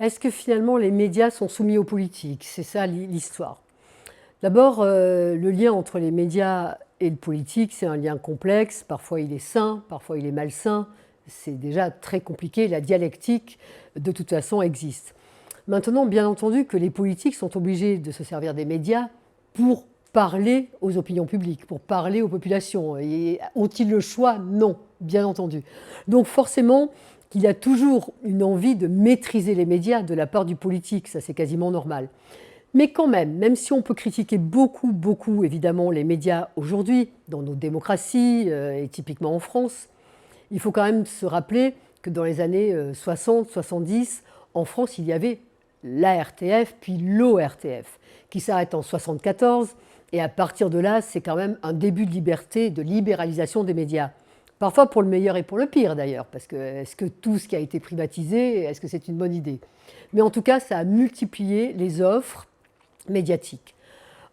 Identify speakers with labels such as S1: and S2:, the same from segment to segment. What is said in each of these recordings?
S1: Est-ce que finalement les médias sont soumis aux politiques? C'est ça l'histoire. D'abord, le lien entre les médias et le politique, c'est un lien complexe. Parfois il est sain, parfois il est malsain. C'est déjà très compliqué. La dialectique, de toute façon, existe. Maintenant, bien entendu que les politiques sont obligés de se servir des médias pour parler aux opinions publiques, pour parler aux populations. Et ont-ils le choix? Non, bien entendu. Donc forcément, qu'il y a toujours une envie de maîtriser les médias de la part du politique, ça c'est quasiment normal. Mais quand même si on peut critiquer beaucoup, évidemment, les médias aujourd'hui, dans nos démocraties, et typiquement en France, il faut quand même se rappeler que dans les années 60, 70, en France, il y avait l'ARTF, puis l'ORTF, qui s'arrête en 74, et à partir de là, c'est quand même un début de liberté, de libéralisation des médias. Parfois pour le meilleur et pour le pire d'ailleurs, parce que est-ce que tout ce qui a été privatisé, est-ce que c'est une bonne idée? Mais en tout cas, ça a multiplié les offres médiatiques.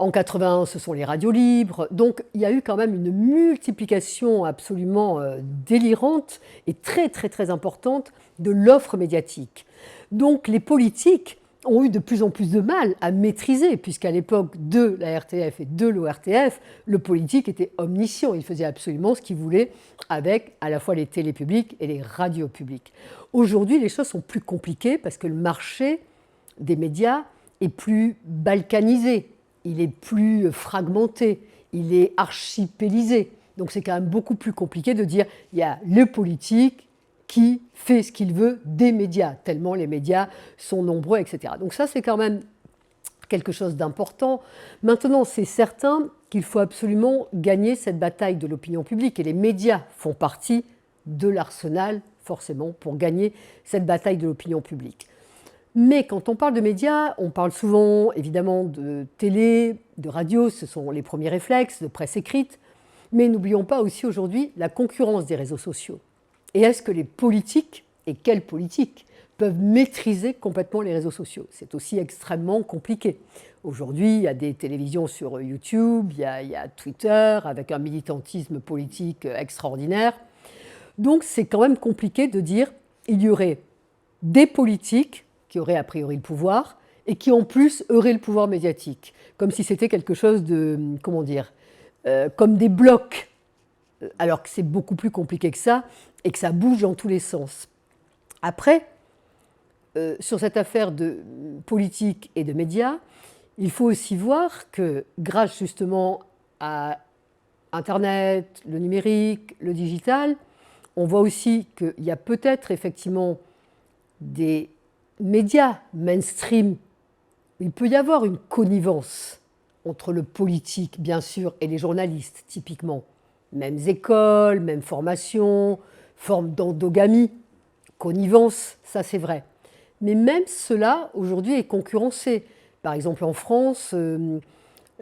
S1: En 81, ce sont les radios libres. Donc, il y a eu quand même une multiplication absolument délirante et très importante de l'offre médiatique. Donc, les politiques ont eu de plus en plus de mal à maîtriser, puisqu'à l'époque de la RTF et de l'ORTF, le politique était omniscient. Il faisait absolument ce qu'il voulait avec à la fois les télés publiques et les radios publiques. Aujourd'hui, les choses sont plus compliquées parce que le marché des médias est plus balkanisé. Il est plus fragmenté, il est archipélisé. Donc c'est quand même beaucoup plus compliqué de dire il y a le politique qui fait ce qu'il veut des médias, tellement les médias sont nombreux, etc. Donc ça c'est quand même quelque chose d'important. Maintenant, c'est certain qu'il faut absolument gagner cette bataille de l'opinion publique et les médias font partie de l'arsenal, forcément, pour gagner cette bataille de l'opinion publique. Mais quand on parle de médias, on parle souvent évidemment de télé, de radio, ce sont les premiers réflexes, de presse écrite, mais n'oublions pas aussi aujourd'hui la concurrence des réseaux sociaux. Et est-ce que les politiques, et quelles politiques, peuvent maîtriser complètement les réseaux sociaux? C'est aussi extrêmement compliqué. Aujourd'hui, il y a des télévisions sur YouTube, il y a Twitter, avec un militantisme politique extraordinaire. Donc c'est quand même compliqué de dire qu'il y aurait des politiques qui auraient a priori le pouvoir et qui en plus auraient le pouvoir médiatique, comme si c'était quelque chose de, comment dire, comme des blocs, alors que c'est beaucoup plus compliqué que ça et que ça bouge dans tous les sens. Après, sur cette affaire de politique et de médias, il faut aussi voir que grâce justement à Internet, le numérique, le digital, on voit aussi qu'il y a peut-être effectivement des médias mainstream, il peut y avoir une connivence entre le politique, bien sûr, et les journalistes, typiquement. Mêmes écoles, même formation, forme d'endogamie, connivence, ça c'est vrai. Mais même cela, aujourd'hui, est concurrencé. Par exemple, en France,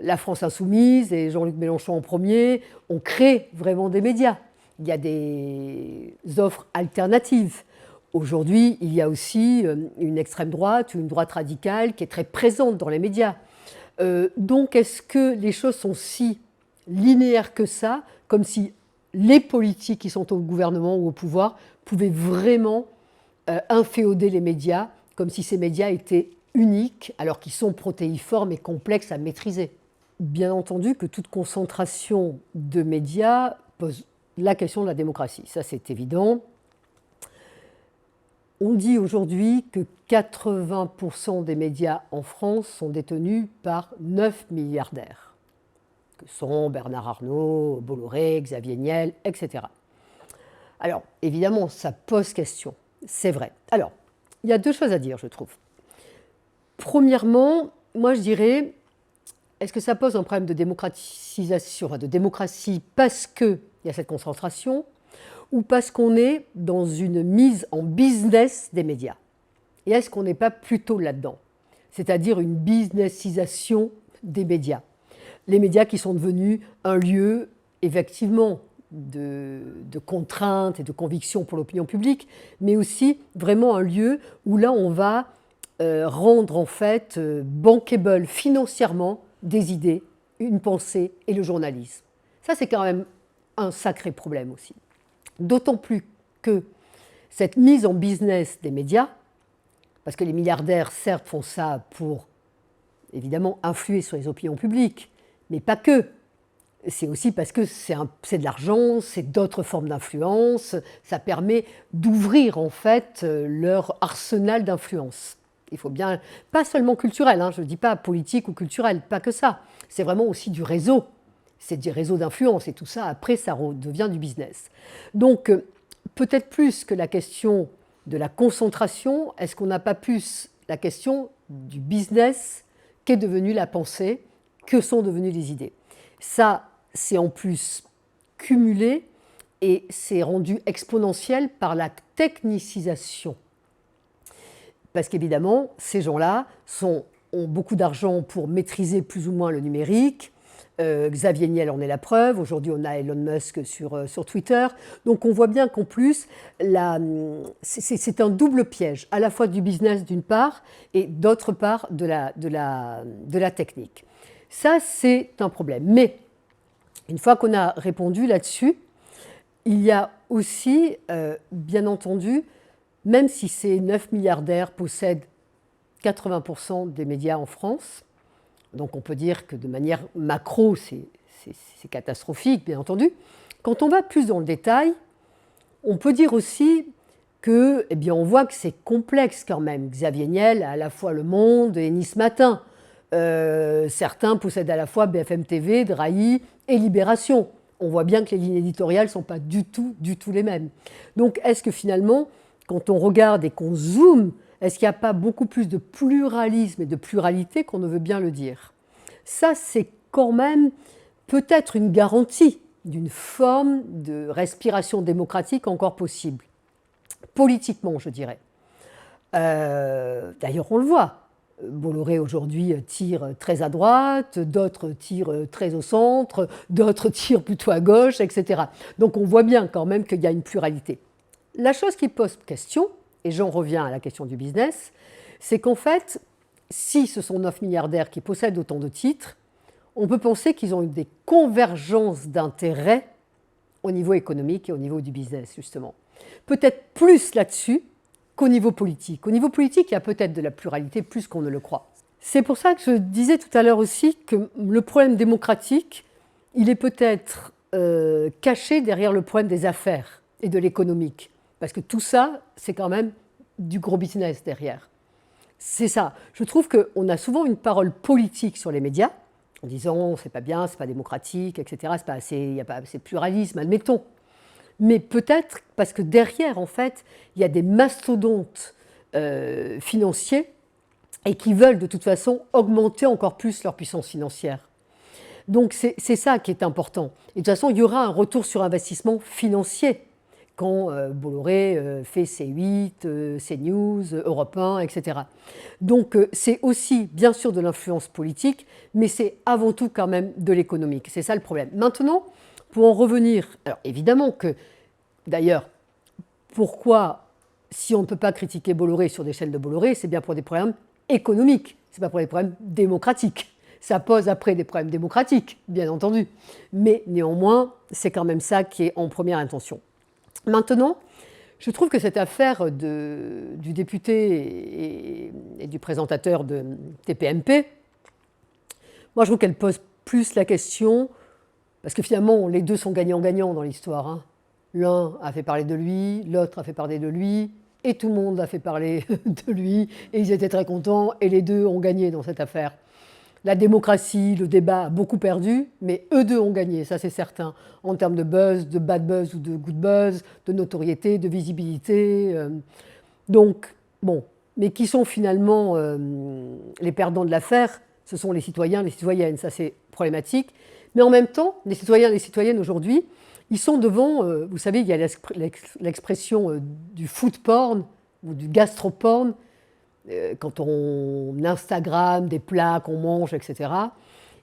S1: la France Insoumise et Jean-Luc Mélenchon en premier ont créé vraiment des médias. Il y a des offres alternatives. Aujourd'hui, il y a aussi une extrême droite, une droite radicale qui est très présente dans les médias. Donc, est-ce que les choses sont si linéaires que ça, comme si les politiques qui sont au gouvernement ou au pouvoir pouvaient vraiment inféoder les médias, comme si ces médias étaient uniques, alors qu'ils sont protéiformes et complexes à maîtriser? Bien entendu que toute concentration de médias pose la question de la démocratie, ça c'est évident. On dit aujourd'hui que 80% des médias en France sont détenus par 9 milliardaires, que sont Bernard Arnault, Bolloré, Xavier Niel, etc. Alors, évidemment, ça pose question, c'est vrai. Alors, il y a deux choses à dire, je trouve. Premièrement, moi je dirais, est-ce que ça pose un problème de démocratisation, de démocratie parce qu'il y a cette concentration, ou parce qu'on est dans une mise en business des médias? Et est-ce qu'on n'est pas plutôt là-dedans? C'est-à-dire une businessisation des médias. Les médias qui sont devenus un lieu, effectivement, de contraintes et de convictions pour l'opinion publique, mais aussi vraiment un lieu où là on va rendre en fait bankable financièrement des idées, une pensée et le journalisme. Ça c'est quand même un sacré problème aussi. D'autant plus que cette mise en business des médias parce que les milliardaires, certes, font ça pour, évidemment, influer sur les opinions publiques, mais pas que. C'est aussi parce que c'est de l'argent, c'est d'autres formes d'influence, ça permet d'ouvrir en fait leur arsenal d'influence. Il faut bien, pas seulement culturel, je ne dis pas politique ou culturel, pas que ça, c'est vraiment aussi du réseau, c'est des réseaux d'influence et tout ça, après ça devient du business. Donc peut-être plus que la question de la concentration, est-ce qu'on n'a pas plus la question du business, qu'est devenue la pensée, que sont devenues les idées. Ça, c'est en plus cumulé et c'est rendu exponentiel par la technicisation. Parce qu'évidemment, ces gens-là ont beaucoup d'argent pour maîtriser plus ou moins le numérique. Xavier Niel en est la preuve. Aujourd'hui, on a Elon Musk sur Twitter. Donc on voit bien qu'en plus, c'est un double piège, à la fois du business d'une part et d'autre part de la technique. Ça, c'est un problème. Mais une fois qu'on a répondu là-dessus, il y a aussi, bien entendu, même si ces 9 milliardaires possèdent 80% des médias en France, donc on peut dire que de manière macro, c'est catastrophique, bien entendu. Quand on va plus dans le détail, on peut dire aussi que, eh bien, on voit que c'est complexe quand même. Xavier Niel a à la fois Le Monde et Nice Matin. Certains possèdent à la fois BFM TV, Drahi et Libération. On voit bien que les lignes éditoriales ne sont pas du tout les mêmes. Donc est-ce que finalement, quand on regarde et qu'on zoome, est-ce qu'il n'y a pas beaucoup plus de pluralisme et de pluralité qu'on ne veut bien le dire? Ça, c'est quand même peut-être une garantie d'une forme de respiration démocratique encore possible. Politiquement, je dirais. D'ailleurs, on le voit. Bolloré aujourd'hui tire très à droite, d'autres tirent très au centre, d'autres tirent plutôt à gauche, etc. Donc on voit bien quand même qu'il y a une pluralité. La chose qui pose question, et j'en reviens à la question du business, c'est qu'en fait, si ce sont 9 milliardaires qui possèdent autant de titres, on peut penser qu'ils ont eu des convergences d'intérêts au niveau économique et au niveau du business, justement. Peut-être plus là-dessus qu'au niveau politique. Au niveau politique, il y a peut-être de la pluralité plus qu'on ne le croit. C'est pour ça que je disais tout à l'heure aussi que le problème démocratique, il est peut-être caché derrière le problème des affaires et de l'économique. Parce que tout ça, c'est quand même du gros business derrière. C'est ça. Je trouve qu'on a souvent une parole politique sur les médias, en disant c'est pas bien, c'est pas démocratique, etc. Il n'y a pas assez de pluralisme, admettons. Mais peut-être parce que derrière, en fait, il y a des mastodontes financiers et qui veulent de toute façon augmenter encore plus leur puissance financière. Donc c'est ça qui est important. Et de toute façon, il y aura un retour sur investissement financier quand Bolloré fait C8, CNews, Europe 1, etc. Donc c'est aussi bien sûr de l'influence politique, mais c'est avant tout quand même de l'économique. C'est ça le problème. Maintenant, pour en revenir, alors évidemment que, d'ailleurs, pourquoi, si on ne peut pas critiquer Bolloré sur des chaînes de Bolloré, c'est bien pour des problèmes économiques, ce n'est pas pour des problèmes démocratiques. Ça pose après des problèmes démocratiques, bien entendu. Mais néanmoins, c'est quand même ça qui est en première intention. Maintenant, je trouve que cette affaire du député et du présentateur de TPMP, moi je trouve qu'elle pose plus la question, parce que finalement les deux sont gagnants-gagnants dans l'histoire. L'un a fait parler de lui, l'autre a fait parler de lui, et tout le monde a fait parler de lui, et ils étaient très contents, et les deux ont gagné dans cette affaire. La démocratie, le débat a beaucoup perdu, mais eux deux ont gagné, ça c'est certain, en termes de buzz, de bad buzz ou de good buzz, de notoriété, de visibilité. Donc, bon, mais qui sont finalement les perdants de l'affaire? Ce sont les citoyens, les citoyennes, ça c'est problématique. Mais en même temps, les citoyens et les citoyennes aujourd'hui, ils sont devant, vous savez, il y a l'expression du food porn ou du gastro-porn, quand on Instagram des plats qu'on mange, etc.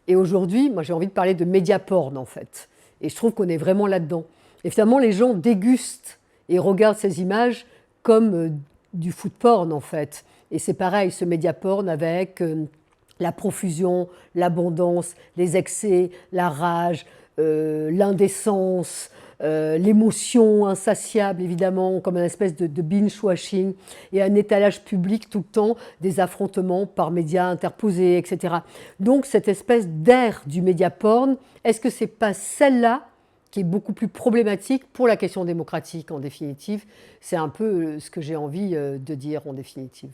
S1: Et aujourd'hui, moi j'ai envie de parler de média porn en fait. Et je trouve qu'on est vraiment là-dedans. Et finalement, les gens dégustent et regardent ces images comme du food porn en fait. Et c'est pareil, ce média porn avec la profusion, l'abondance, les excès, la rage, l'indécence, l'émotion insatiable, évidemment, comme une espèce de binge-watching, et un étalage public tout le temps des affrontements par médias interposés, etc. Donc cette espèce d'ère du média porn, est-ce que c'est pas celle-là qui est beaucoup plus problématique pour la question démocratique en définitive? C'est un peu ce que j'ai envie de dire en définitive.